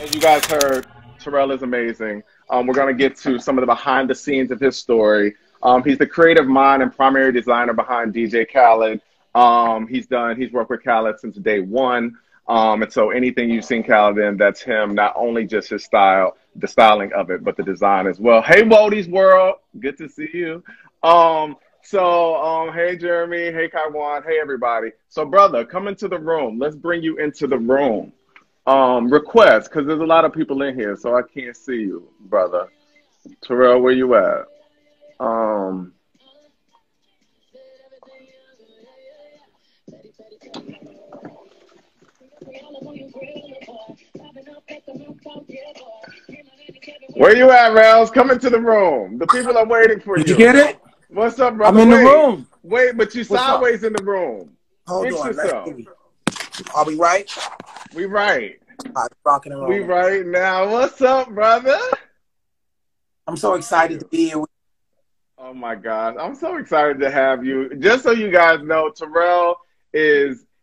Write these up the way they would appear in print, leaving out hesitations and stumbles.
As you guys heard, Terrell is amazing. We're going to get to some of the behind the scenes of his story. He's the creative mind and primary designer behind DJ Khaled. He's worked with Khaled since day one. And so anything you've seen Khaled in, that's him, not only just his style, the styling of it, but the design as well. Hey, Wodie's World. Good to see you. Hey, Jeremy. Hey, Kaiwan. Hey, everybody. So, brother, come into the room. Let's bring you into the room. Request, because there's a lot of people in here, so I can't see you, brother. Terrell, where you at? Where you at, Rels? Come into the room. The people are waiting for you. Did you get it? What's up, brother? I'm in the room. Wait, but you sideways in the room. Hold Fix on. yourself. Are we right? We right. Rocking and rolling. We right now. What's up, brother? I'm so excited to be here. Oh my gosh, I'm so excited to have you. Just so you guys know, Terrell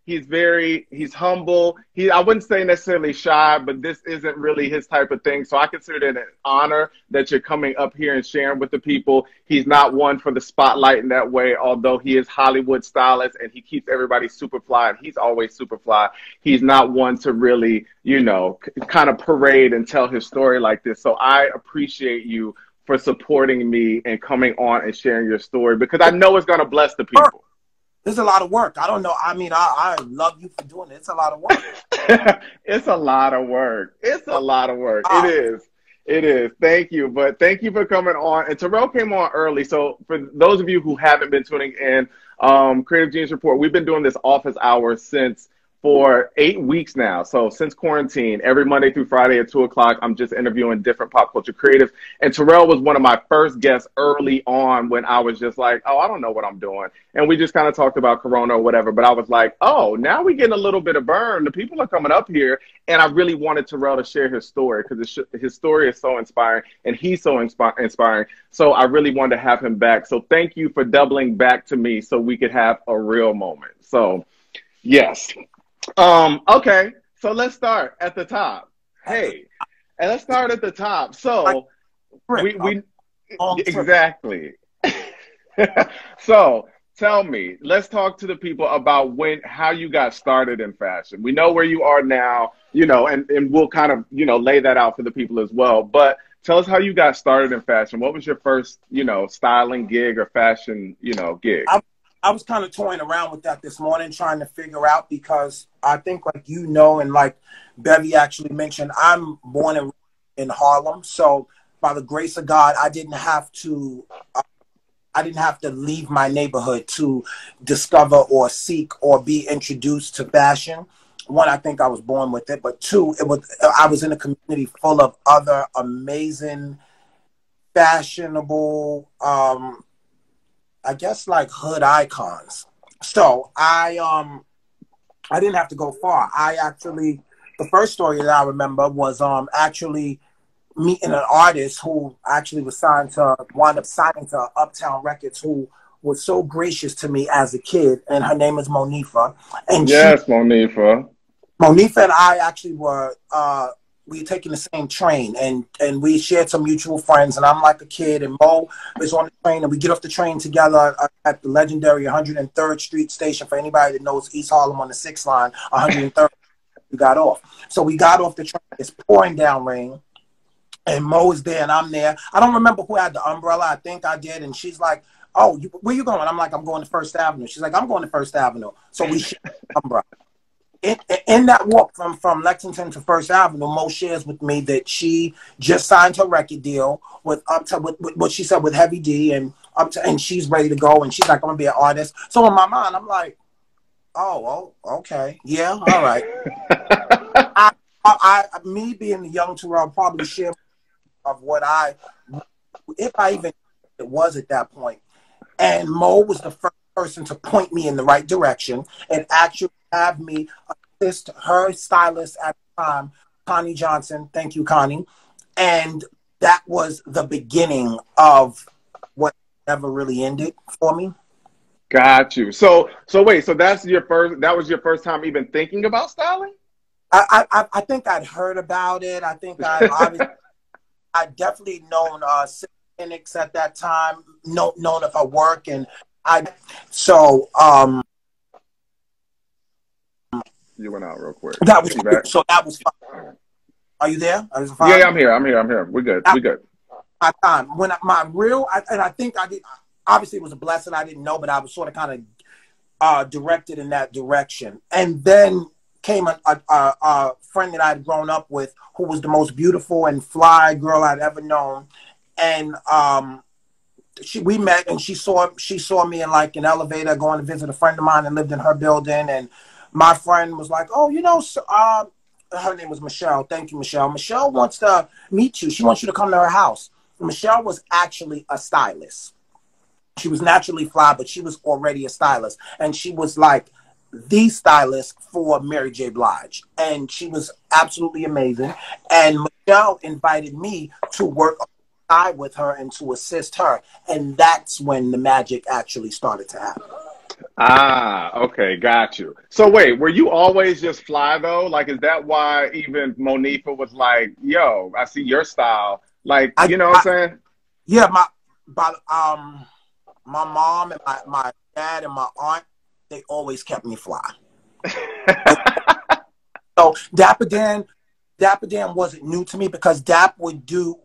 he's humble. I wouldn't say necessarily shy, but this isn't really his type of thing. So I consider it an honor that you're coming up here and sharing with the people. He's not one for the spotlight in that way, although he is Hollywood stylist and he keeps everybody super fly, and he's always super fly. He's not one to really, kind of parade and tell his story like this. So I appreciate you for supporting me and coming on and sharing your story, because I know it's going to bless the people. There's a lot of work. I don't know. I mean, I love you for doing it. It's a lot of work. It's a lot of work. It's a lot of work. It is. It is. Thank you. But thank you for coming on. And Terrell came on early. So for those of you who haven't been tuning in, Creative Genius Report, we've been doing this office hour for 8 weeks now. So since quarantine, every Monday through Friday at 2 o'clock, I'm just interviewing different pop culture creatives. And Terrell was one of my first guests early on when I was just like, oh, I don't know what I'm doing. And we just kind of talked about Corona or whatever. But I was like, oh, now we're getting a little bit of burn. The people are coming up here. And I really wanted Terrell to share his story, because his story is so inspiring and he's so inspiring. So I really wanted to have him back. So thank you for doubling back to me so we could have a real moment. So, yes. Okay, so let's start at the top. Hey, and let's start at the top. So we exactly. So tell me, let's talk to the people about how you got started in fashion. We know where you are now, and we'll kind of, lay that out for the people as well. But tell us how you got started in fashion. What was your first, styling gig or fashion, gig? I was kind of toying around with that this morning, trying to figure out, because I think, and like Bevy actually mentioned, I'm born and raised in Harlem. So by the grace of God, I didn't have to leave my neighborhood to discover or seek or be introduced to fashion. One, I think I was born with it, but two, I was in a community full of other amazing, fashionable, I guess like hood icons. So I didn't have to go far. The first story that I remember was actually meeting an artist who actually wound up signing to Uptown Records, who was so gracious to me as a kid, and her name is Monifa. And yes, Monifa and I actually were we were taking the same train, and we shared some mutual friends, and I'm like a kid, and Mo is on the train, and we get off the train together at the legendary 103rd Street station. For anybody that knows East Harlem on the 6th line, 103rd, we got off. So we got off the train, it's pouring down rain, and Mo is there, and I'm there. I don't remember who had the umbrella. I think I did, and she's like, oh, where you going? I'm like, I'm going to First Avenue. She's like, I'm going to First Avenue. So we share the umbrella. In that walk from Lexington to First Avenue, Mo shares with me that she just signed her record deal with what she said with Heavy D, and she's ready to go, and she's like, I'm gonna be an artist. So in my mind, I'm like, oh, okay, yeah, all right. Me being the young Terrell, probably share of what if I even it was at that point. And Mo was the first person to point me in the right direction and actually have me assist her stylist at the time, Connie Johnson. Thank you, Connie. And that was the beginning of what never really ended for me. Got you. So wait, that was your first time even thinking about styling? I think I'd heard about it. I think I definitely known cynics at that time, known of her work, and so You went out real quick. that was You back? so that was fun. Are you there? Are you Yeah, fine? yeah, I'm here. I'm here. I'm here. We're good. That We good. my time when my real and I think I did. Obviously, it was a blessing. I didn't know, but I was sort of kind of directed in that direction, and then came a friend that I'd grown up with, who was the most beautiful and fly girl I'd ever known, and we met, and she saw me in like an elevator going to visit a friend of mine that lived in her building, and my friend was like, "Oh, you know, so, her name was Michelle. Thank you, Michelle. Michelle wants to meet you. She wants you to come to her house." Michelle was actually a stylist. She was naturally fly, but she was already a stylist, and she was like the stylist for Mary J. Blige, and she was absolutely amazing. And Michelle invited me to work alongside with her and to assist her, and that's when the magic actually started to happen. Ah, okay, got you. So wait, were you always just fly though? Like, is that why even Monifa was like, "Yo, I see your style." Like, you know what I'm saying? Yeah, my mom and my dad and my aunt, they always kept me fly. So Dapper Dan wasn't new to me because Dap would do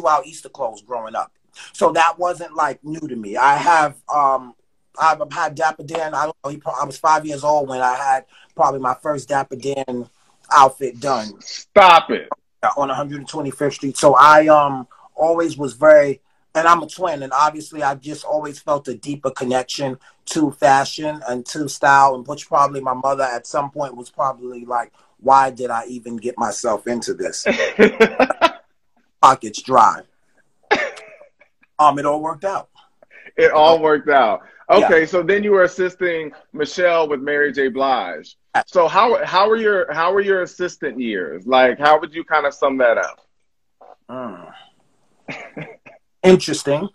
our Easter clothes growing up. So that wasn't like new to me. I've had Dapper Dan. I don't know. I was 5 years old when I had probably my first Dapper Dan outfit done. Stop it. On 125th Street. So I always was very, and I'm a twin, and obviously I just always felt a deeper connection to fashion and to style, and which probably my mother at some point was probably like, why did I even get myself into this? Pockets dry. It all worked out. It all worked out. Okay, Yeah. so then you were assisting Michelle with Mary J. Blige. So how were your assistant years? Like, how would you kind of sum that up? Interesting.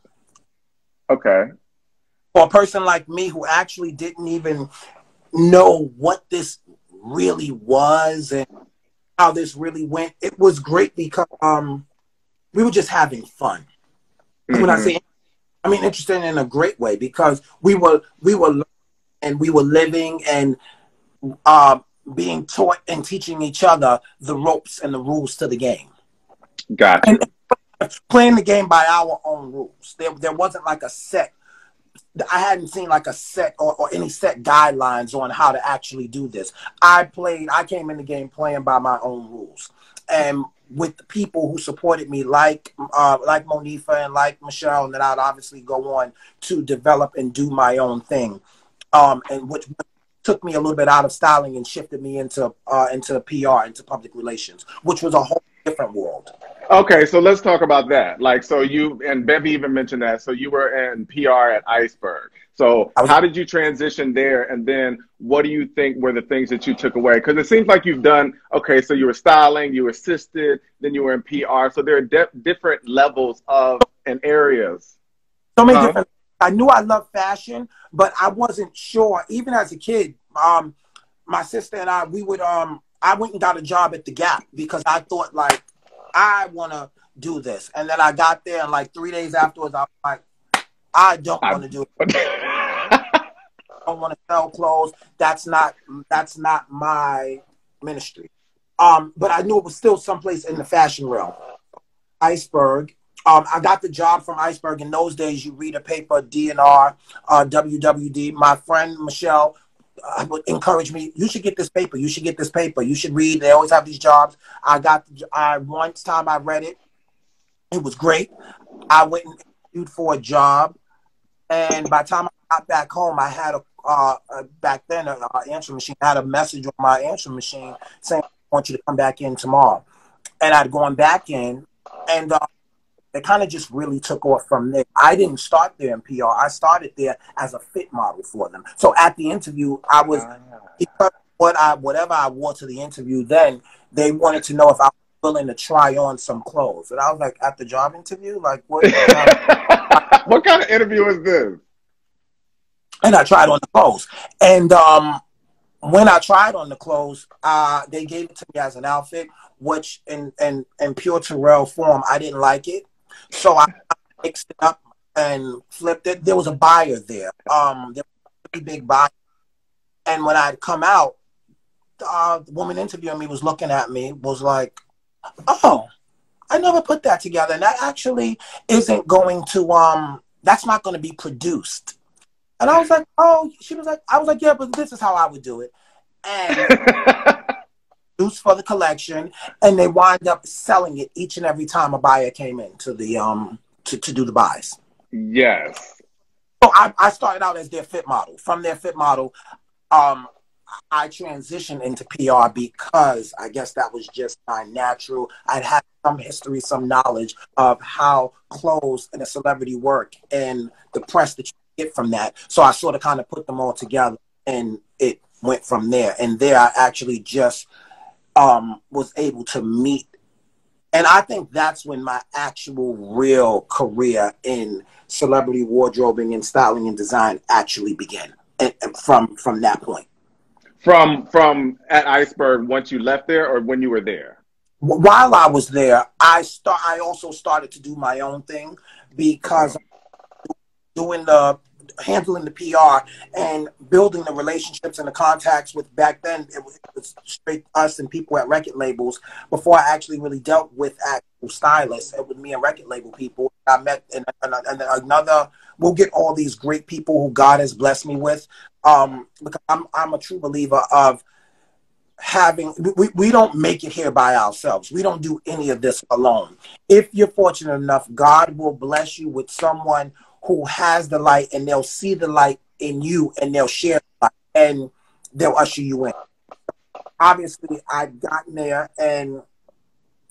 Okay. For a person like me who actually didn't even know what this really was and how this really went, it was great because we were just having fun. Mm-hmm. When I say, I mean interesting in a great way, because we were and we were living and being taught and teaching each other the ropes and the rules to the game. Gotcha. And playing the game by our own rules. There wasn't like a set. I hadn't seen like a set or any set guidelines on how to actually do this. I came in the game playing by my own rules, and with the people who supported me, like Monifa and like Michelle, and then I'd obviously go on to develop and do my own thing, and which took me a little bit out of styling and shifted me into PR, into public relations, which was a whole different world. Okay, so let's talk about that. Like, so you and Bevy even mentioned that. So you were in PR at Iceberg. So how did you transition there? And then what do you think were the things that you took away? Because it seems like you've done, okay, so you were styling, you were assisted, then you were in PR. So there are different levels of and areas. So many different. I knew I loved fashion, but I wasn't sure. Even as a kid, my sister and I went and got a job at the Gap because I thought like, I want to do this. And then I got there, and like 3 days afterwards, I was like, I don't want to do it. I don't want to sell clothes. That's not my ministry. But I knew it was still someplace in the fashion realm. Iceberg. I got the job from Iceberg. In those days, you read a paper, DNR, WWD. My friend Michelle would encourage me, you should get this paper. You should get this paper. You should read. They always have these jobs. One time I read it. It was great. I went and interviewed for a job. And by the time I got back home, I had back then, an answering machine. I had a message on my answering machine saying, I want you to come back in tomorrow. And I'd gone back in, and it kind of just really took off from there. I didn't start there in PR. I started there as a fit model for them. So at the interview, I was, because whatever I wore to the interview then, they wanted to know if I was willing to try on some clothes. And I was like, at the job interview? Like, what? What kind of interview is this? And I tried on the clothes. And when I tried on the clothes, they gave it to me as an outfit, which in pure Terrell form, I didn't like it. So I mixed it up and flipped it. There was a buyer there. There was a pretty big buyer. And when I'd come out, the woman interviewing me was looking at me, was like, oh, I never put that together. And that actually isn't going to, that's not going to be produced. And I was like, oh, she was like, I was like, yeah, but this is how I would do it. And produced for the collection, and they wind up selling it each and every time a buyer came in to the to do the buys. Yes. So I started out as their fit model. From their fit model, I transitioned into PR because I guess that was just my natural. I'd had some history, some knowledge of how clothes and a celebrity work and the press that you get from that. So I sort of kind of put them all together, and it went from there. And there I actually just was able to meet. And I think that's when my actual real career in celebrity wardrobing and styling and design actually began. And from that point. From at Iceberg once you left there, or when you were there? While I was there, I also started to do my own thing because doing handling the PR and building the relationships and the contacts with, back then it was straight us and people at record labels. Before I actually really dealt with actual stylists, it was me and record label people I met, and another. We'll get all these great people who God has blessed me with, because I'm a true believer of having, we don't make it here by ourselves. We don't do any of this alone. If you're fortunate enough, God will bless you with someone who has the light, and they'll see the light in you, and they'll share the light, and they'll usher you in. Obviously, I've gotten there, and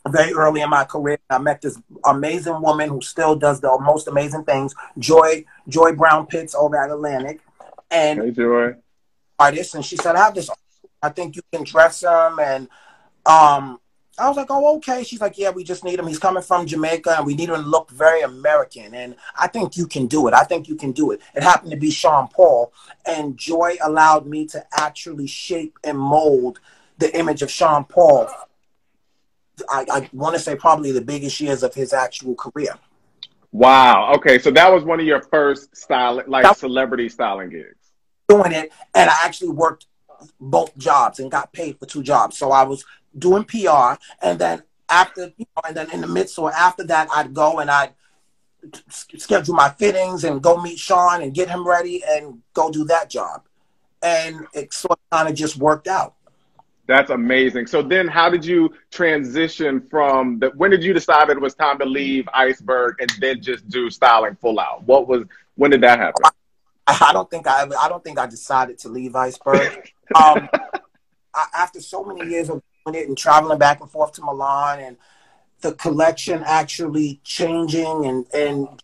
very early in my career, I met this amazing woman who still does the most amazing things, Joy Brown Pitts over at Atlantic. And hey, Joy. Artist, and she said, I have this, I think you can dress him. And I was like, oh, okay. She's like, yeah, we just need him. He's coming from Jamaica, and we need him to look very American. And I think you can do it. I think you can do it. It happened to be Sean Paul, and Joy allowed me to actually shape and mold the image of Sean Paul. I want to say probably the biggest years of his actual career. Wow. Okay, so that was one of your first celebrity styling gigs. Doing it, and I actually worked both jobs and got paid for two jobs. So I was doing PR, and then after, and then in the midst or after that, I'd go and I'd schedule my fittings and go meet Sean and get him ready and go do that job. And it sort of kind of just worked out. That's amazing. So then how did you transition from when did you decide that it was time to leave Iceberg and then just do styling full out? When did that happen? I don't think I decided to leave Iceberg. After so many years of doing it and traveling back and forth to Milan, and the collection actually changing, and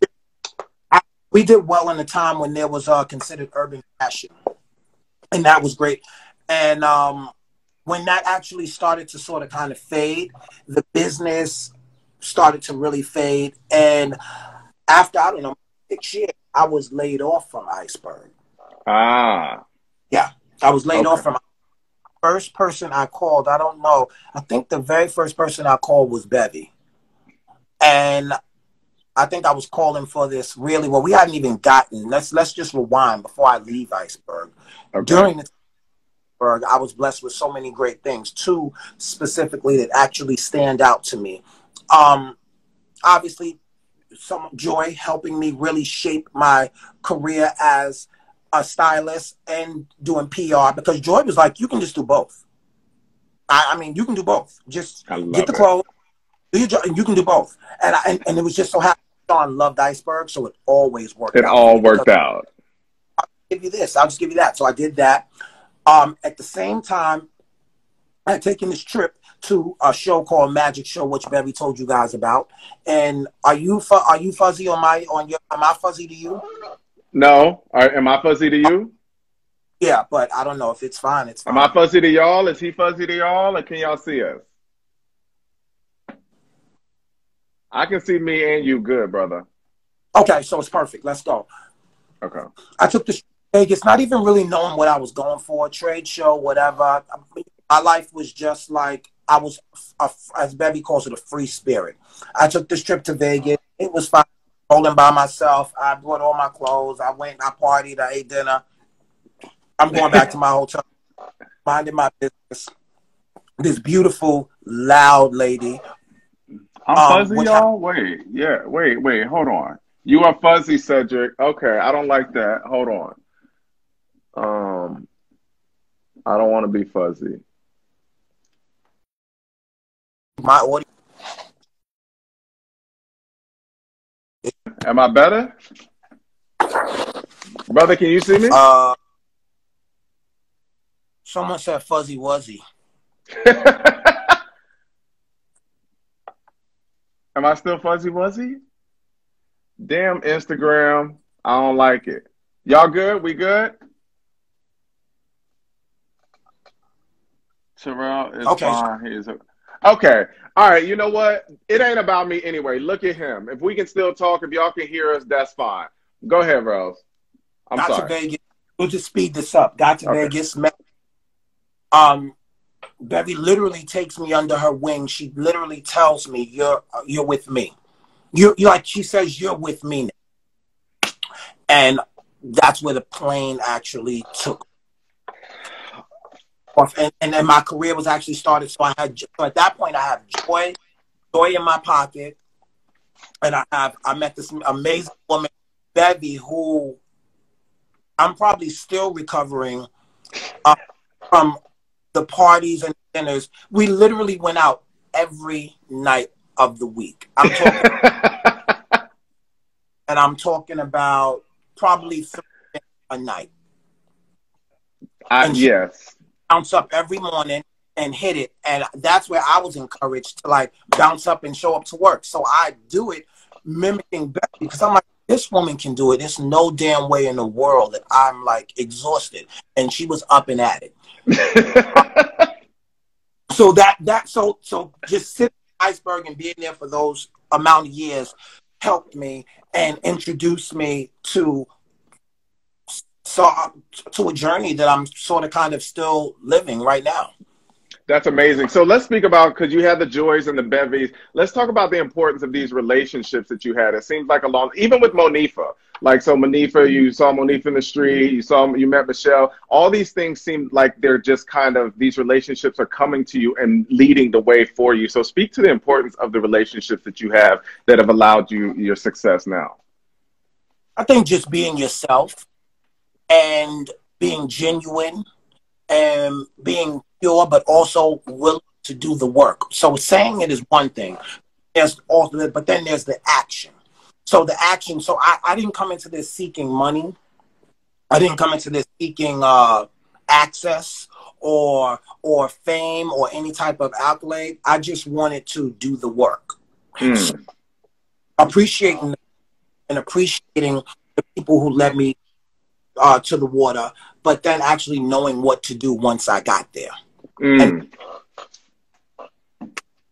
we did well in the time when there was considered urban fashion, and that was great. And when that actually started to sort of kind of fade, the business started to really fade. And after, I don't know, 6 years, I was laid off from Iceberg. Ah. Yeah, I was laid off from first person I called. I don't know. I think the very first person I called was Bevy. And I think I was calling for this really, well, we hadn't even gotten, let's just rewind before I leave Iceberg. Okay. During the I was blessed with so many great things, two specifically that actually stand out to me. Obviously, some Joy helping me really shape my career as a stylist and doing PR, because Joy was like, you can just do both. I mean, you can do both. Just get the clothes, do your job, and you can do both. And it was just so happy Sean loved Iceberg, so it always worked out. It all worked out. I'll give you this, I'll just give you that. So I did that. At the same time, I had taken this trip to a show called Magic Show, which Bevy told you guys about. And are you fuzzy on am I fuzzy to you? No. Am I fuzzy to you? Yeah, but I don't know if it's fine. It's fine. Am I fuzzy to y'all? Is he fuzzy to y'all? Or can y'all see us? I can see me and you good, brother. Okay, so it's perfect. Let's go. Okay. I took this Vegas, not even really knowing what I was going for, a trade show, whatever. My life was just like, I was, as Bevy calls it, a free spirit. I took this trip to Vegas. It was fine. Rolling by myself. I brought all my clothes. I went, I partied, I ate dinner. I'm going back to my hotel, minding my business. This beautiful, loud lady. I'm fuzzy, y'all. Wait, yeah, wait, hold on. You are fuzzy, Cedric. Okay, I don't like that. Hold on. I don't want to be fuzzy. My audio. Am I better? Brother, can you see me? Someone said fuzzy wuzzy. Am I still fuzzy wuzzy? Damn Instagram. I don't like it. Y'all good? We good? Terrell is okay. fine. Okay. All right. You know what? It ain't about me anyway. Look at him. If we can still talk, if y'all can hear us, that's fine. Go ahead, Rose. I'm Got sorry. to Vegas. We'll just speed this up. Got to Vegas. Bevy literally takes me under her wing. She literally tells me, "You're with me." You're like, she says, "You're with me now." And that's where the plane actually took off. And then my career was actually started. So at that point, I have joy in my pocket. And I met this amazing woman, Bevy, who I'm probably still recovering from the parties and dinners. We literally went out every night of the week. I'm talking about probably 3 a night. Yes. Bounce up every morning and hit it. And that's where I was encouraged to like bounce up and show up to work. So I do it mimicking Bevy because I'm like, this woman can do it. There's no damn way in the world that I'm like exhausted. And she was up and at it. So so just sitting in Iceberg and being there for those amount of years helped me and introduced me to a journey that I'm sort of kind of still living right now. That's amazing. So let's speak about, because you had the Joys and the Bevies, let's talk about the importance of these relationships that you had. It seems like even with Monifa, like, so Monifa, you saw Monifa in the street, you met Michelle, all these things seem like they're just kind of, these relationships are coming to you and leading the way for you. So speak to the importance of the relationships that you have that have allowed you your success now. I think just being yourself and being genuine and being pure, but also willing to do the work. So saying it is one thing, but then there's the action. So the action, so I didn't come into this seeking money. I didn't come into this seeking access or fame or any type of accolade. I just wanted to do the work. So appreciating the people who led me to the water, but then actually knowing what to do once I got there. And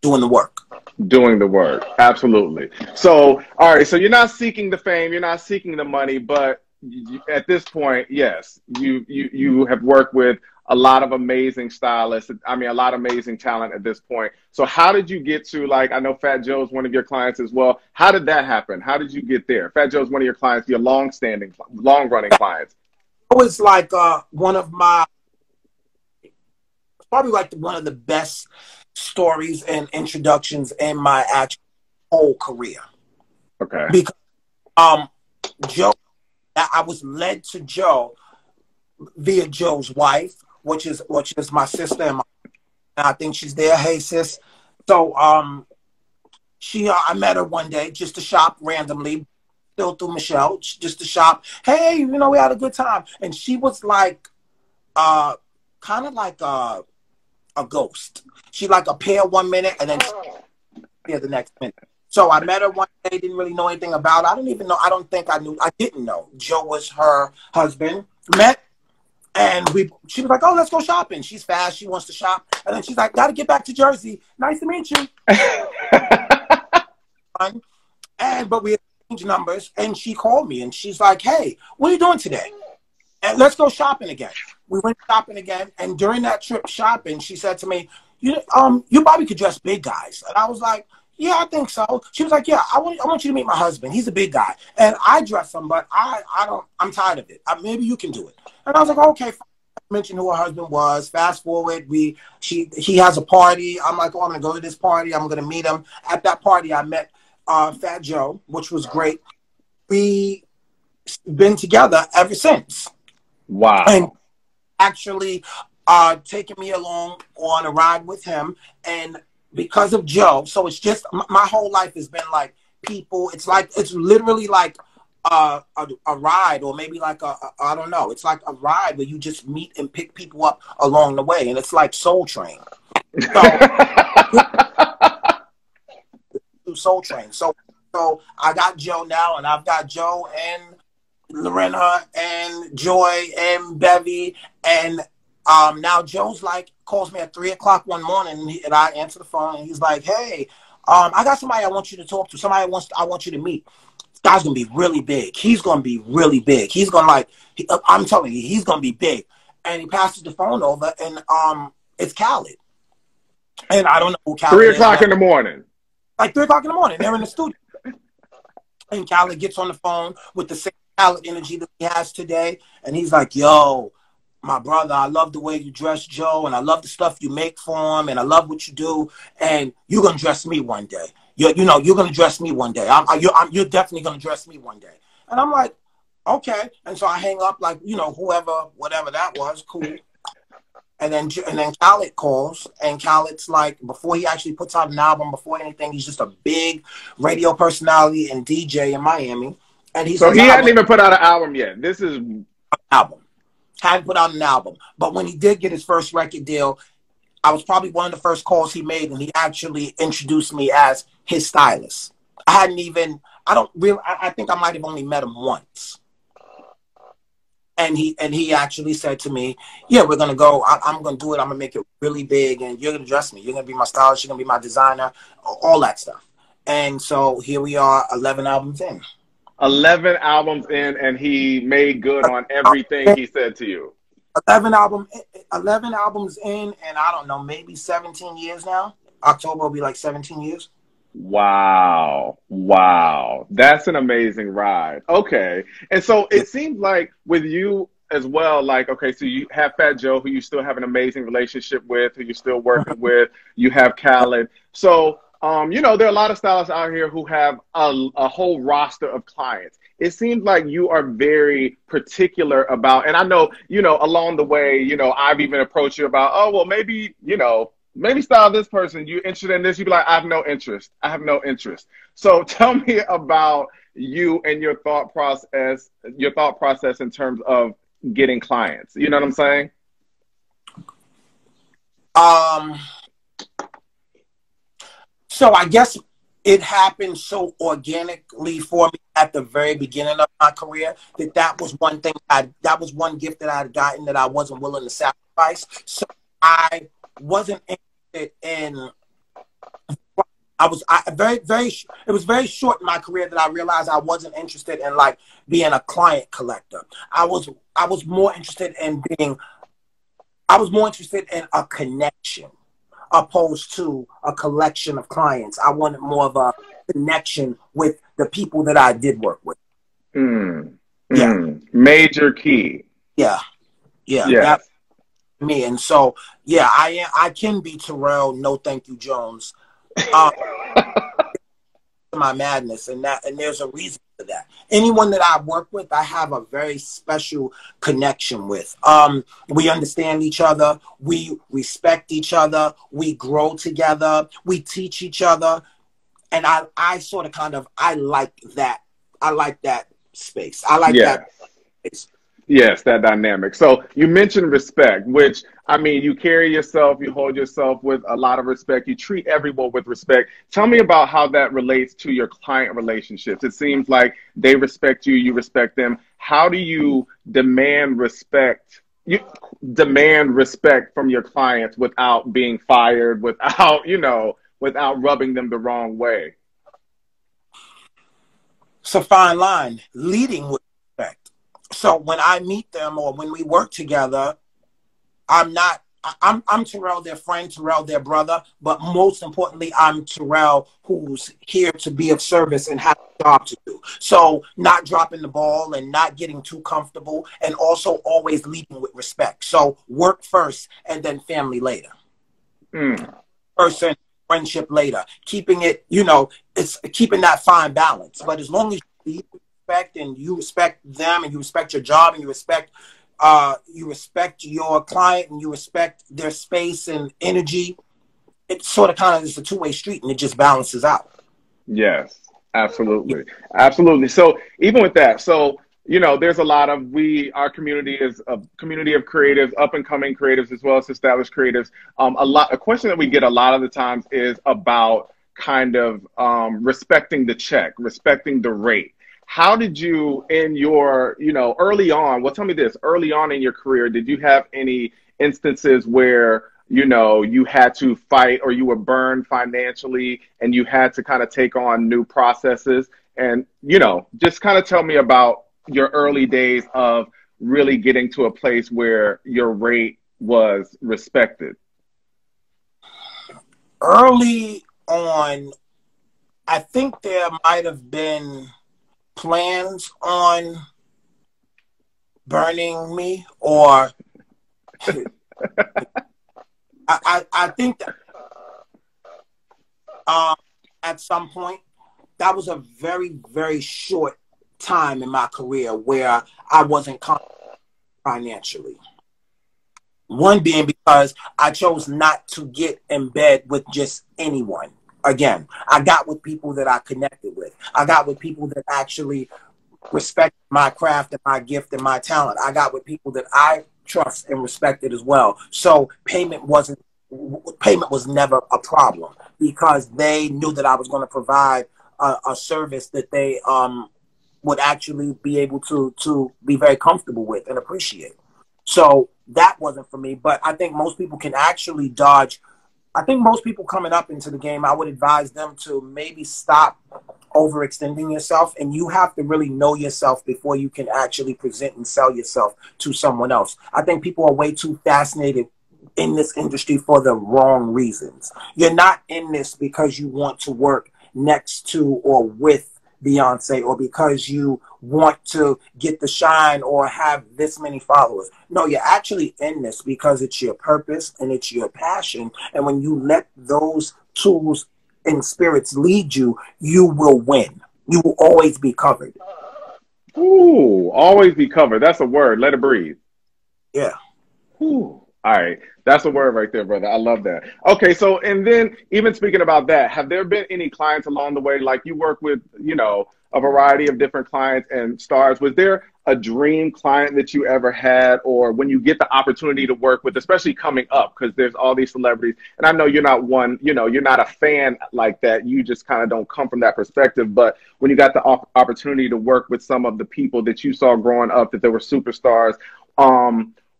doing the work. Doing the work. Absolutely. So, all right. So you're not seeking the fame, you're not seeking the money, but at this point, yes, you have worked with a lot of amazing stylists. I mean, a lot of amazing talent at this point. So how did you get to, like, I know Fat Joe's one of your clients as well. How did that happen? How did you get there? Fat Joe's one of your clients, your long-running clients. It was like one of my, probably like one of the best stories and introductions in my actual whole career. Okay. Because Joe, I was led to Joe via Joe's wife, which is my sister, and I think she's there. Hey, sis. So I met her one day just to shop randomly, still through Michelle, just to shop. Hey, we had a good time, and she was like, kind of like a ghost. She like appear 1 minute and then appear the next minute. So I met her one day, didn't really know anything about her. I didn't even know. I don't think I knew. I didn't know Joe was her husband. Met, and she was like, "Oh, let's go shopping." She's fast. She wants to shop, and then she's like, "Got to get back to Jersey. Nice to meet you." But we exchanged numbers, and she called me, and she's like, "Hey, what are you doing today?" and let's go shopping again. We went shopping again, and during that trip shopping, she said to me, you probably could dress big guys. And I was like, yeah, I think so. She was like, yeah, I want you to meet my husband. He's a big guy. And I dress him, but I'm tired of it. Maybe you can do it. And I was like, okay, fine. I mentioned who her husband was. Fast forward, he has a party. I'm like, oh, I'm going to go to this party. I'm going to meet him. At that party, I met Fat Joe, which was great. We been together ever since. Wow. And actually taking me along on a ride with him. And because of Joe, so it's just, my whole life has been like people. It's literally like a ride, or maybe like I don't know. It's like a ride where you just meet and pick people up along the way. And it's like Soul Train. Soul Train. So I got Joe now, and I've got Joe and Lorena and Joy and Bevy, and now Joe's like calls me at 3 o'clock one morning, and I answer the phone, and he's like, "Hey, I got somebody I want you to talk to. Somebody I want you to meet. This guy's gonna be really big. He's gonna be really big. He's gonna I'm telling you, he's gonna be big." And he passes the phone over, and it's Khaled, and I don't know who Khaled 3 is. o'clock in the morning. Like 3 o'clock in the morning, they're in the studio, and Khaled gets on the phone with the same Khaled energy that he has today, and he's like, "Yo, my brother, I love the way you dress, Joe, and I love the stuff you make for him, and I love what you do, and you're gonna dress me one day. You're gonna dress me one day. You're definitely gonna dress me one day." And I'm like, okay. And so I hang up, like, whatever that was, cool. And then Khaled calls, and Khaled's like, before he actually puts out an album, before anything, he's just a big radio personality and DJ in Miami. And he hadn't even put out an album yet. This is an album. Hadn't put out an album. But when he did get his first record deal, I was probably one of the first calls he made, and he actually introduced me as his stylist. I think I might have only met him once. And he actually said to me, "Yeah, we're gonna go. I'm gonna do it. I'm gonna make it really big, and you're gonna dress me. You're gonna be my stylist. You're gonna be my designer, all that stuff." And so here we are, 11 albums in. 11 albums in, and he made good on everything he said to you. 11 albums in, and I don't know, maybe 17 years now. October will be like 17 years. Wow. That's an amazing ride. Okay. And so it seems like with you as well, like, okay, so you have Fat Joe, who you still have an amazing relationship with, who you're still working with. You have Khaled. So, there are a lot of stylists out here who have a whole roster of clients. It seems like you are very particular about, and I know, along the way, I've even approached you about, oh, well, maybe style this person. You interested in this? You'd be like, I have no interest. So tell me about you and your thought process in terms of getting clients. You know what I'm saying? So I guess it happened so organically for me at the very beginning of my career that was one thing. That was one gift that I had gotten that I wasn't willing to sacrifice. So I wasn't interested in. It was very short in my career that I realized I wasn't interested in like being a client collector. I was more interested in a connection, opposed to a collection of clients. I wanted more of a connection with the people that I did work with. Yeah. Major key. Yeah. That's me. And so, yeah, I can be Terrell, no thank you, Jones. My madness, and there's a reason for that. Anyone that I work with, I have a very special connection with. We understand each other, we respect each other, we grow together, we teach each other, and I sort of I like that. I like that space. I like that space. Yes, that dynamic. So you mentioned respect, which, I mean, you carry yourself, you hold yourself with a lot of respect. You treat everyone with respect. Tell me about how that relates to your client relationships. It seems like they respect you, you respect them. How do you demand respect? You demand respect from your clients without being fired, without rubbing them the wrong way. It's a fine line. Leading with respect. So when I meet them or when we work together, I'm Terrell, their friend, Terrell, their brother, but most importantly, I'm Terrell, who's here to be of service and have a job to do. So not dropping the ball and not getting too comfortable, and also always leading with respect. So work first and then family later. Person, friendship later. Keeping it, it's keeping that fine balance. But as long as you respect and you respect them and you respect your job and you respect your client and you respect their space and energy, it sort of kind of is a two-way street and it just balances out. Yes, absolutely. Absolutely. So even with that, so, there's a lot of, our community is a community of creatives, up and coming creatives, as well as established creatives. A question that we get a lot of the times is about kind of respecting the check, respecting the rate. How did you, in your, early on, well, tell me this, early on in your career, did you have any instances where, you had to fight or you were burned financially and you had to kind of take on new processes? And, just kind of tell me about your early days of really getting to a place where your rate was respected. Early on, I think there might have been plans on burning me, or I think that at some point, that was a very, very short time in my career where I wasn't confident financially. One being because I chose not to get in bed with just anyone. Again, I got with people that I connected with. I got with people that actually respect my craft and my gift and my talent. I got with people that I trust and respected as well. So payment was never a problem because they knew that I was going to provide a service that they would actually be able to be very comfortable with and appreciate. So that wasn't for me, but I think most people can actually dodge. I think most people coming up into the game, I would advise them to maybe stop overextending yourself, and you have to really know yourself before you can actually present and sell yourself to someone else. I think people are way too fascinated in this industry for the wrong reasons. You're not in this because you want to work next to or with Beyonce or because you want to get the shine or have this many followers. No, you're actually in this because it's your purpose and it's your passion. And when you let those tools and spirits lead you, you will win. You will always be covered. Ooh, always be covered. That's a word. Let it breathe. Yeah. Ooh. All right. That's a word right there, brother. I love that. Okay. So, and then even speaking about that, have there been any clients along the way, like you work with, a variety of different clients and stars? Was there a dream client that you ever had, or when you get the opportunity to work with, especially coming up, because there's all these celebrities, and I know you're not one, you're not a fan like that. You just kind of don't come from that perspective. But when you got the opportunity to work with some of the people that you saw growing up, that they were superstars,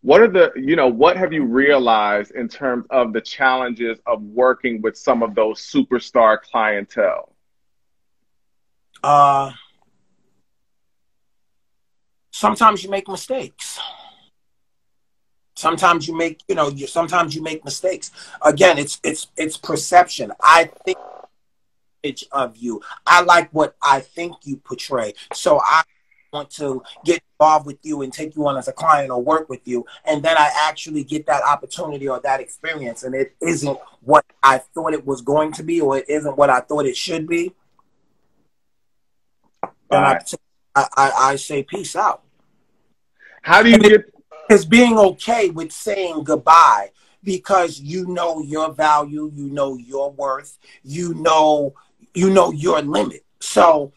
what are the, what have you realized in terms of the challenges of working with some of those superstar clientele? Sometimes you make mistakes. Sometimes you make, sometimes you make mistakes. Again, it's perception. I think of you. I like what I think you portray. So I want to get involved with you and take you on as a client or work with you, and then I actually get that opportunity or that experience, and it isn't what I thought it was going to be, or it isn't what I thought it should be, then I say peace out. How do you get? It's being okay with saying goodbye because you know your value, you know your worth, you know your limit. So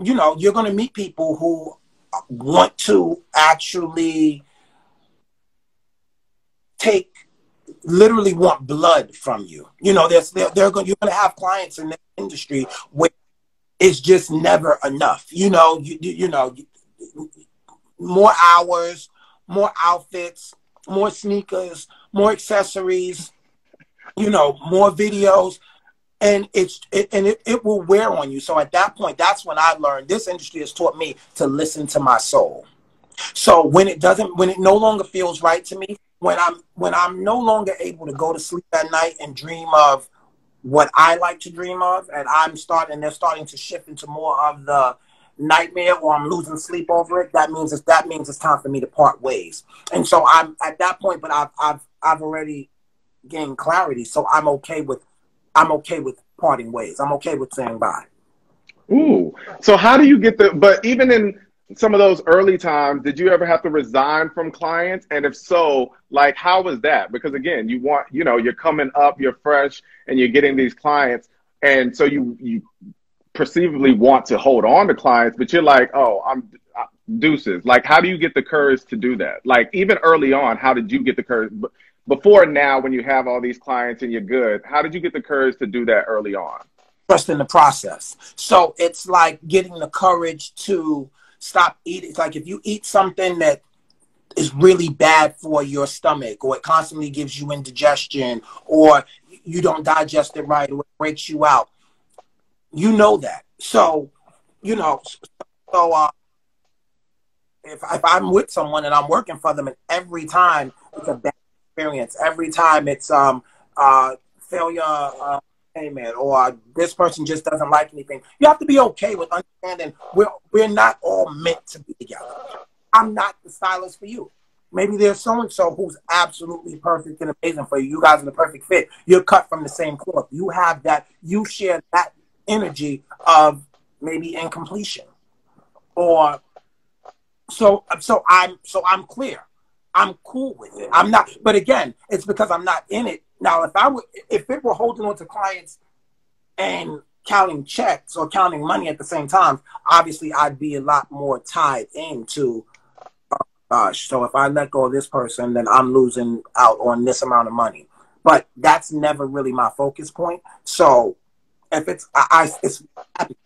you're going to meet people who want to actually literally want blood from you. You're going to have clients in the industry where it's just never enough. More hours, more outfits, more sneakers, more accessories, more videos. And it will wear on you. So at that point, that's when I learned this industry has taught me to listen to my soul. So when it doesn't, when it no longer feels right to me, when I'm no longer able to go to sleep at night and dream of what I like to dream of, and they're starting to shift into more of the nightmare, or I'm losing sleep over it, that means it's time for me to part ways. And so I'm at that point, but I've already gained clarity, so I'm okay with parting ways. I'm okay with saying bye. Ooh. So how do you get but even in some of those early times, did you ever have to resign from clients? And if so, like, how was that? Because again, you're coming up, you're fresh, and you're getting these clients. And so you perceivably want to hold on to clients, but you're like, oh, I'm deuces. Like, how do you get the courage to do that? Like, even early on, how did you get the courage? Before now, when you have all these clients and you're good, how did you get the courage to do that early on? Trust in the process. So it's like getting the courage to stop eating. It's like if you eat something that is really bad for your stomach, or it constantly gives you indigestion, or you don't digest it right, or it breaks you out. You know that. So, you know, if I'm with someone and I'm working for them, and every time it's a bad experience, every time it's failure payment, or this person just doesn't like anything, you have to be okay with understanding we're not all meant to be together. I'm not the stylist for you. Maybe there's so-and-so who's absolutely perfect and amazing for you. You guys are the perfect fit. You're cut from the same cloth. You have that, you share that energy of maybe incompletion. Or so I'm clear. I'm cool with it. I'm not, but again, it's because I'm not in it. Now, if it were holding on to clients and counting checks or counting money at the same time, obviously I'd be a lot more tied into, gosh, so if I let go of this person, then I'm losing out on this amount of money. But that's never really my focus point. So if it's, it's happy.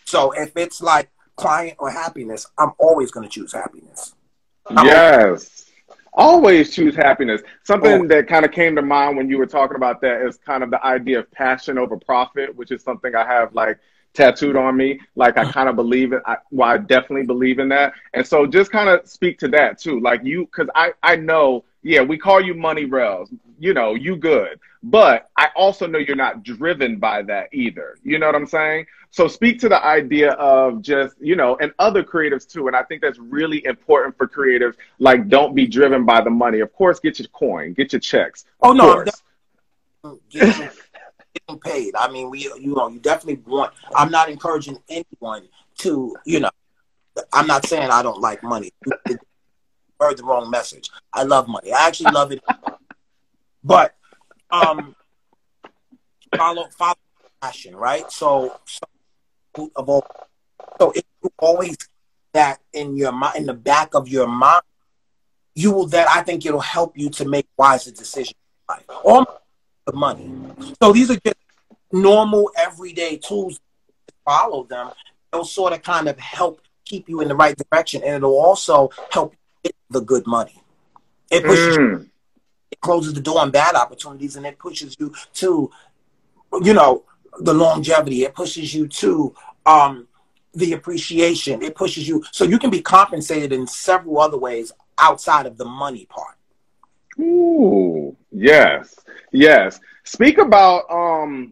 So if it's like client or happiness, I'm always going to choose happiness. Yes. Always choose happiness. Something that kind of came to mind when you were talking about that is kind of the idea of passion over profit, which is something I have like tattooed on me. Like I kind of believe it. I definitely believe in that. And so just kind of speak to that too. Like because I know, yeah, we call you money rails, you good. But I also know you're not driven by that either. You know what I'm saying? So speak to the idea of just, and other creatives too. And I think that's really important for creatives. Like, don't be driven by the money. Of course, get your coin, get your checks. Of course. I'm getting paid. I mean, you definitely want, I'm not encouraging anyone to, I'm not saying I don't like money. You heard the wrong message. I love money. I actually love it. But follow passion, right? So if you always that in your mind, in the back of your mind, you will. That I think it'll help you to make wiser decisions in life. All the money. So these are just normal, everyday tools. Follow them. They'll sort of kind of help keep you in the right direction, and it'll also help you get the good money. It pushes you. It closes the door on bad opportunities, and it pushes you to, the longevity. It pushes you to the appreciation. It pushes you so you can be compensated in several other ways outside of the money part. Ooh, yes, yes. Speak about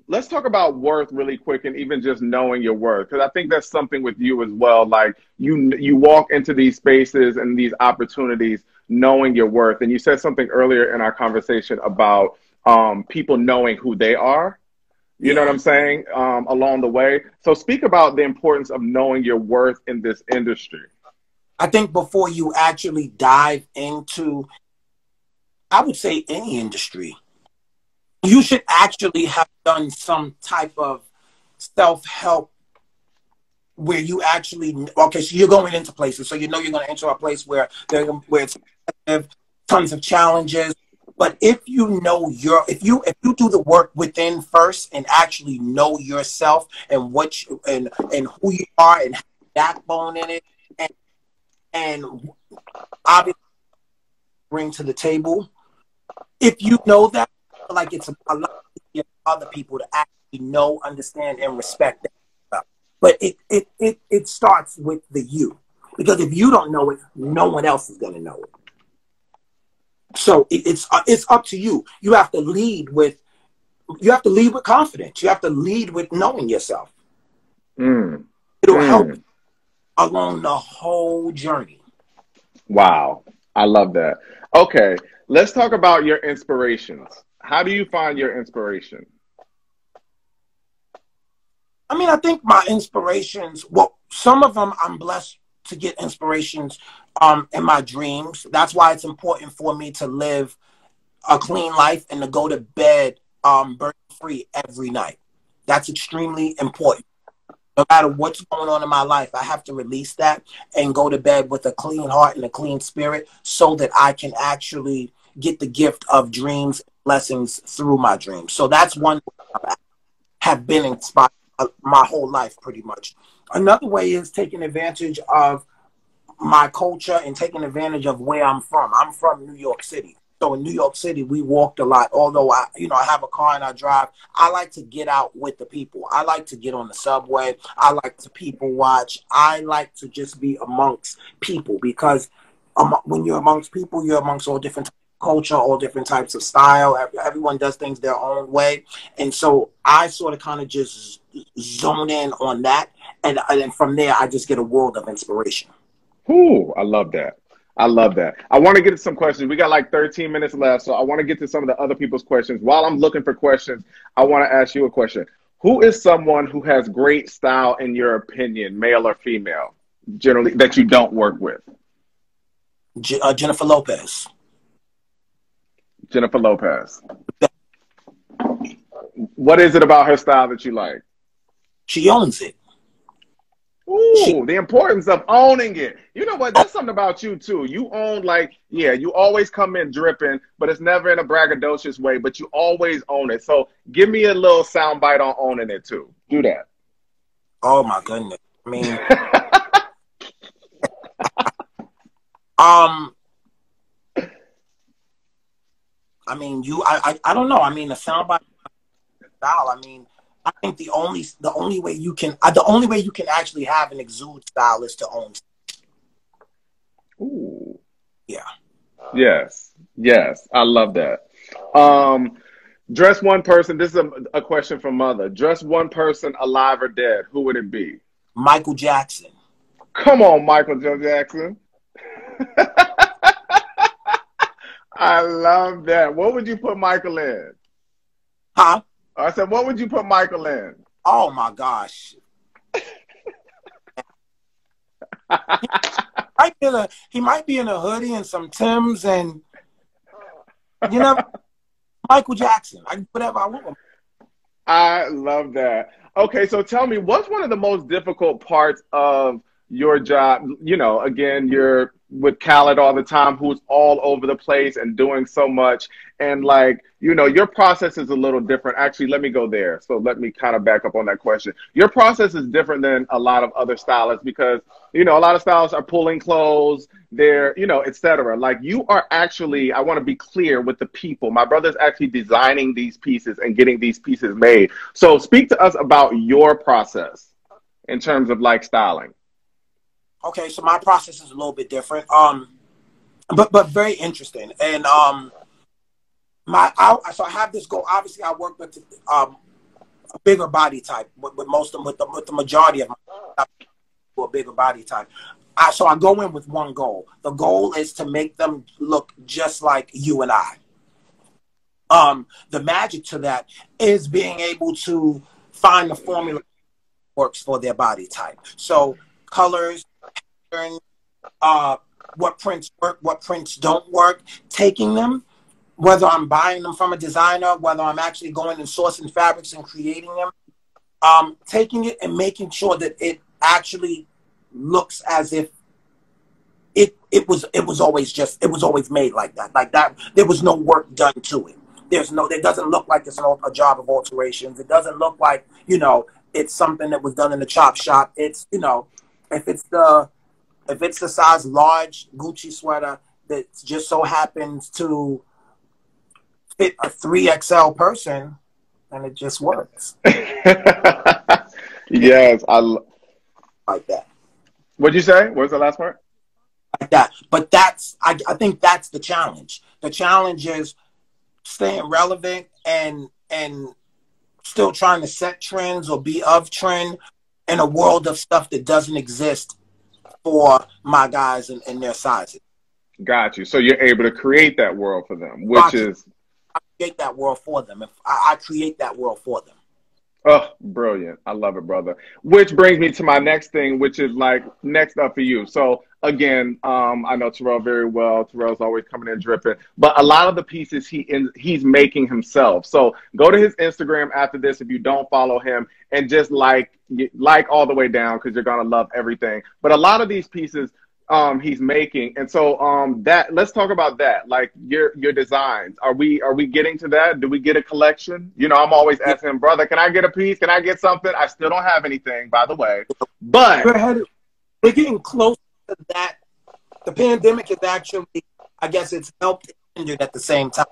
let's talk about worth really quick, and even just knowing your worth, because I think that's something with you as well. Like you walk into these spaces and these opportunities knowing your worth, and you said something earlier in our conversation about people knowing who they are. You know what I'm saying? Along the way. So speak about the importance of knowing your worth in this industry. I think before you actually dive into, I would say, any industry, you should actually have done some type of self-help where you actually, okay, so you're going into places, so you're going to enter a place where it's tons of challenges. But if you know if you do the work within first and actually know yourself and and who you are and have backbone in it, and obviously bring to the table, if you know that, like it's a lot easier for other people to actually know, understand, and respect that stuff. But it starts with the you. Because if you don't know it, no one else is going to know it. So it's up to you. You have to lead with confidence. You have to lead with knowing yourself. It'll help along the whole journey. Wow. I love that. Okay. Let's talk about your inspirations. How do you find your inspiration? I mean, I think my inspirations, well, some of them I'm blessed to get inspirations in my dreams. That's why it's important for me to live a clean life and to go to bed burden-free every night. That's extremely important. No matter what's going on in my life, I have to release that and go to bed with a clean heart and a clean spirit so that I can actually get the gift of dreams, blessings through my dreams. So that's one way I have been inspired my whole life, pretty much. Another way is taking advantage of my culture and taking advantage of where I'm from. I'm from New York City. So in New York City, we walked a lot. Although I have a car and I drive, I like to get out with the people. I like to get on the subway. I like to people watch. I like to just be amongst people because when you're amongst people, you're amongst all different types of culture, all different types of style. Everyone does things their own way. And so I sort of kind of just zone in on that. And from there, I just get a world of inspiration. Ooh, I love that. I love that. I want to get to some questions. We got like 13 minutes left, so I want to get to some of the other people's questions. While I'm looking for questions, I want to ask you a question. Who is someone who has great style, in your opinion, male or female, generally, that you don't work with? Jennifer Lopez. Jennifer Lopez. What is it about her style that you like? She owns it. Ooh, the importance of owning it. You know what? That's something about you, too. You own, you always come in dripping, but it's never in a braggadocious way, but you always own it. So give me a little soundbite on owning it, too. Do that. Oh, my goodness. I mean, I don't know. I mean, the soundbite style, I mean, I think the only way you can actually have an exude style is to own. Ooh. Yeah. Yes. I love that. Dress one person. This is a question from Mother. Dress one person, alive or dead. Who would it be? Michael Jackson. Come on, Michael Jackson. I love that. What would you put Michael in? Huh? I said, what would you put Michael in? Oh, my gosh. He might be in a hoodie and some Timbs and, Michael Jackson. I can do whatever I want. I love that. Okay, so tell me, what's one of the most difficult parts of your job? Again, you're with Khaled all the time, who's all over the place and doing so much. And your process is a little different. Actually, let me go there. So let me kind of back up on that question. Your process is different than a lot of other stylists because, a lot of stylists are pulling clothes, they're, et cetera. You are actually, I want to be clear with the people. My brother's actually designing these pieces and getting these pieces made. So speak to us about your process in terms of styling. Okay, so my process is a little bit different, but very interesting. And so I have this goal. Obviously, I work with a bigger body type, with the majority of my a bigger body type. So I go in with one goal. The goal is to make them look just like you and I. The magic to that is being able to find the formula that works for their body type. So colors, what prints work, what prints don't work, taking them, whether I'm buying them from a designer, whether I'm actually going and sourcing fabrics and creating them, taking it and making sure that it actually looks as if it was always made like that. There was no work done to it. It doesn't look like it's a job of alterations. It doesn't look like, it's something that was done in the chop shop. It's, if it's the size large Gucci sweater that just so happens to fit a 3XL person, and it just works. Yes, I like that. What'd you say? What was the last part? Like that. But I think that's the challenge. The challenge is staying relevant and still trying to set trends or be of trend in a world of stuff that doesn't exist for my guys and their sizes. Got you. So you're able to create that world for them, which is I create that world for them. If I create that world for them. oh, brilliant. I love it, brother. Which brings me to my next thing, which is like next up for you. So again, I know Terrell very well. Terrell's always coming in dripping, but a lot of the pieces he's making himself. So go to his Instagram after this if you don't follow him, and just like all the way down, because you're gonna love everything. But a lot of these pieces he's making, and so that let's talk about that, like your designs. Are we getting to that? Do we get a collection? You know, I'm always asking him, brother, can I get a piece? Can I get something? I still don't have anything, by the way, but we're getting close to that. The pandemic is actually, I guess it's helped and hindered at the same time.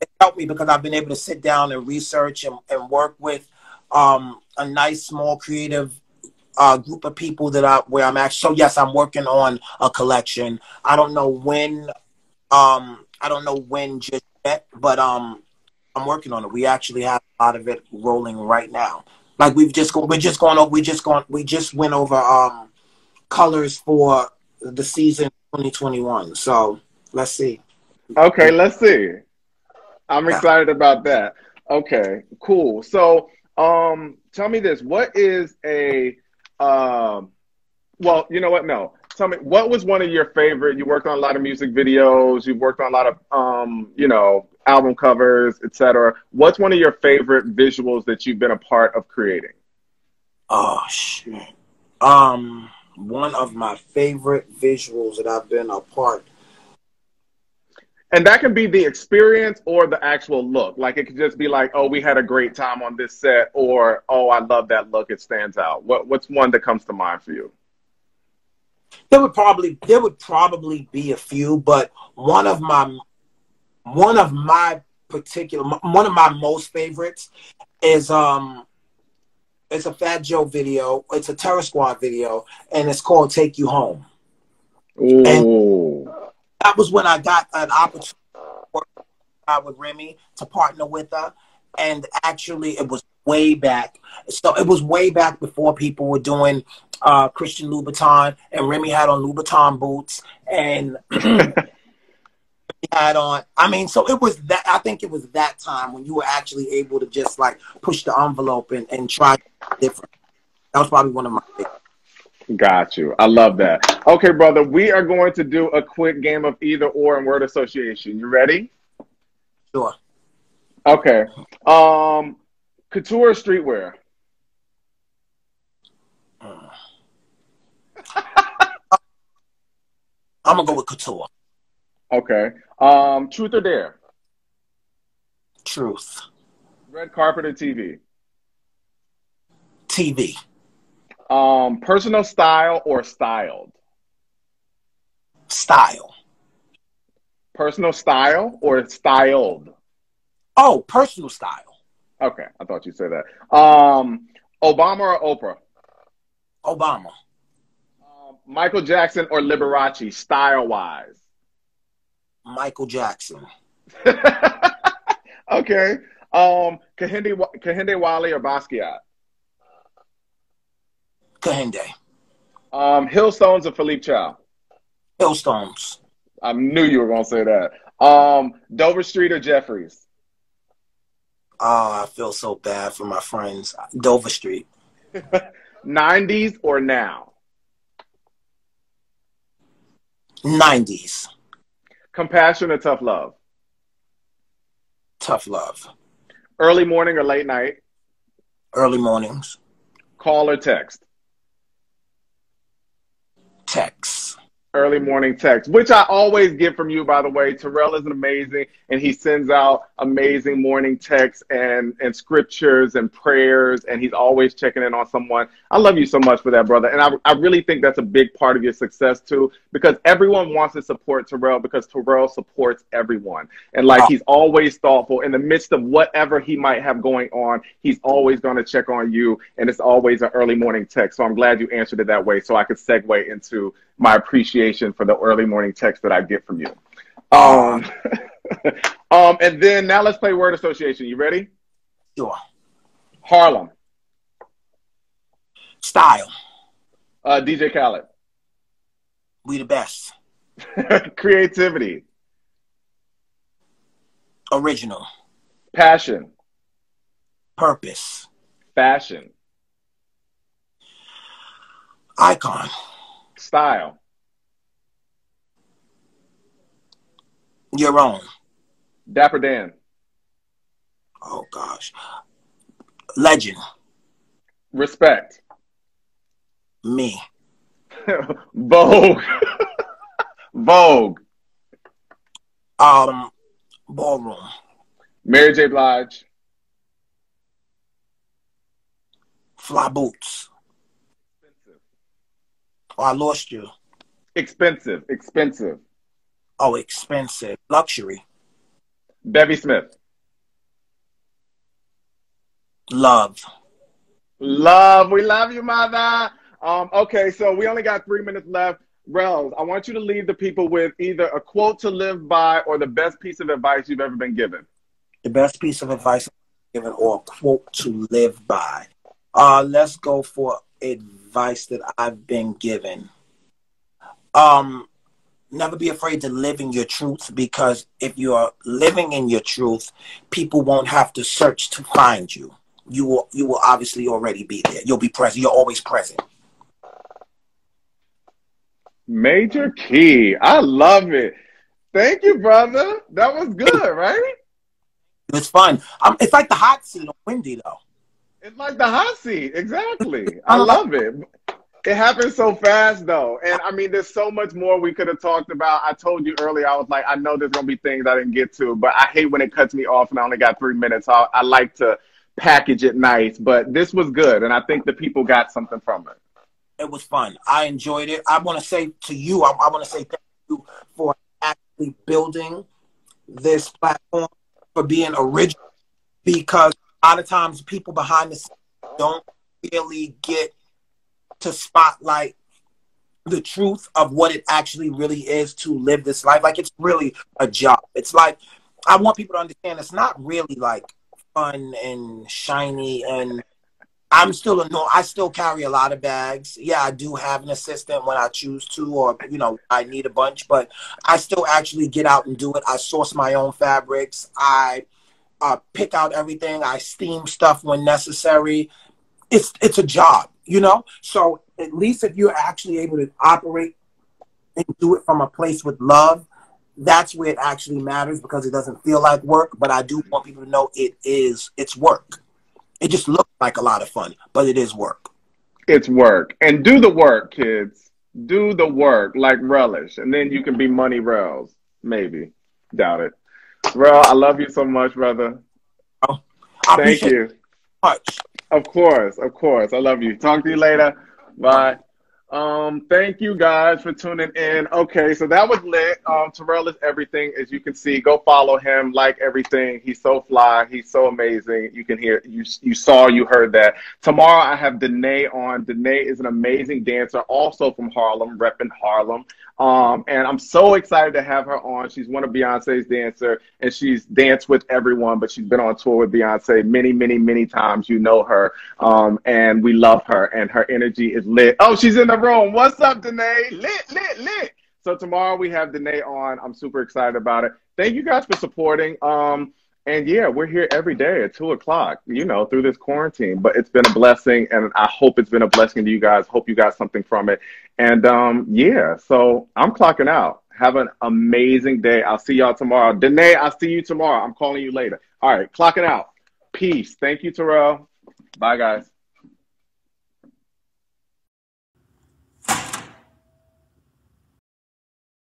It helped me because I've been able to sit down and research and work with a nice small creative group of people where I'm actually. So yes, I'm working on a collection. I don't know when. Just yet, but I'm working on it. We actually have a lot of it rolling right now. Like we just went over colors for the season 2021. So let's see. okay, let's see. I'm excited about that. Okay, cool. So tell me this: what is a well, you know what? No. Tell me, what was one of your favorite? You worked on a lot of music videos. You've worked on a lot of, you know, album covers, etc. What's one of your favorite visuals that you've been a part of creating? Oh shit. One of my favorite visuals that I've been a part. And that can be the experience or the actual look. Like it could just be like, oh, we had a great time on this set, or oh, I love that look. It stands out. What's one that comes to mind for you? There would probably be a few, but one of my most favorites is it's a Fat Joe video. It's a Terror Squad video, and it's called "Take You Home." Ooh. And that was when I got an opportunity to work with Remy to partner with her, and actually it was way back. So it was way back before people were doing Christian Louboutin, and Remy had on Louboutin boots, and had on. I mean, so it was that. I think it was that time when you were actually able to just like push the envelope and try different. That was probably one of my favorites. Got you. I love that. Okay, brother, we are going to do a quick game of either or and word association. You ready? Sure. Okay. Couture or streetwear? I'm gonna go with couture. Okay. Truth or dare? Truth. Red carpet or TV? TV. Personal style or styled? Style. Personal style or styled? Oh, personal style. Okay, I thought you said that. Obama or Oprah? Obama. Michael Jackson or Liberace, style-wise? Michael Jackson. Okay. Kehinde Wiley or Basquiat? Kehinde. Hillstones or Philippe Chow? Hillstones. I knew you were going to say that. Dover Street or Jeffries? Oh, I feel so bad for my friends. Dover Street. 90s or now? 90s. Compassion or tough love? Tough love. Early morning or late night? Early mornings. Call or text? Text. Early morning text, which I always get from you, by the way. Terrell is amazing, and he sends out amazing morning texts and scriptures and prayers, and he's always checking in on someone. I love you so much for that, brother. And I really think that's a big part of your success, too, because everyone wants to support Terrell because Terrell supports everyone. And, like, he's always thoughtful. In the midst of whatever he might have going on, he's always going to check on you, and it's always an early morning text. So I'm glad you answered it that way so I could segue into my appreciation for the early morning text that I get from you. And then now let's play word association. You ready? Sure. Harlem. Style. DJ Khaled. We the best. Creativity. Original. Passion. Purpose. Fashion. Icon. Style. Your own. Dapper Dan. Oh, gosh. Legend. Respect. Me. Vogue. Vogue. Ballroom. Mary J. Blige. Fly boots. Oh, I lost you. Expensive. Expensive. Oh, expensive. Luxury. Bevy Smith. Love. Love. We love you, mother. Okay, so we only got 3 minutes left. Rels, I want you to leave the people with either a quote to live by or the best piece of advice you've ever been given. The best piece of advice given or a quote to live by. Let's go for advice that I've been given. Never be afraid to live in your truth, because if you are living in your truth, people won't have to search to find you. You will obviously already be there. You'll be present. You're always present. Major key. I love it. Thank you, brother. That was good, right? It was fun. It's like the hot seat on Wendy, though. It's like the hot seat. Exactly. I love it. It happened so fast, though. And, I mean, there's so much more we could have talked about. I told you earlier, I was like, I know there's going to be things I didn't get to, but I hate when it cuts me off and I only got 3 minutes. So I like to package it nice. But this was good, and I think the people got something from it. It was fun. I enjoyed it. I want to say to you, I want to say thank you for actually building this platform, for being original, because a lot of times people behind the scenes don't really get to spotlight the truth of what it actually really is to live this life. Like, it's really a job. It's like, I want people to understand it's not really like fun and shiny, and I still carry a lot of bags. Yeah, I do have an assistant when I choose to, or, I need a bunch, but I still actually get out and do it. I source my own fabrics. I pick out everything. I steam stuff when necessary. It's a job, So at least if you're actually able to operate and do it from a place with love, that's where it actually matters, because it doesn't feel like work. But I do want people to know it's work. It just looks like a lot of fun, but it is work. It's work. And do the work, kids. Do the work, like Relish. And then you can be Money Rels. Maybe. Doubt it. Rel, I love you so much, brother. Oh, Thank you. Much. Of course. I love you. Talk to you later. Bye. Thank you guys for tuning in. Okay, so that was lit. Terrell is everything, as you can see. Go follow him, like everything. He's so fly. He's so amazing. You can hear, you heard that. Tomorrow I have Danae on. Danae is an amazing dancer, also from Harlem, repping Harlem. And I'm so excited to have her on. She's one of Beyonce's dancer, and she's danced with everyone, but she's been on tour with Beyonce many, many, many times. You know her. And we love her, and her energy is lit. Oh, she's in the room. What's up, Danae? Lit. So tomorrow we have Danae on. I'm super excited about it. Thank you guys for supporting. And yeah, we're here every day at 2 o'clock, through this quarantine. But it's been a blessing, and I hope it's been a blessing to you guys. Hope you got something from it. And yeah, so I'm clocking out. Have an amazing day. I'll see y'all tomorrow. Danae, I'll see you tomorrow. I'm calling you later. All right, clocking out. Peace. Thank you, Terrell. Bye, guys.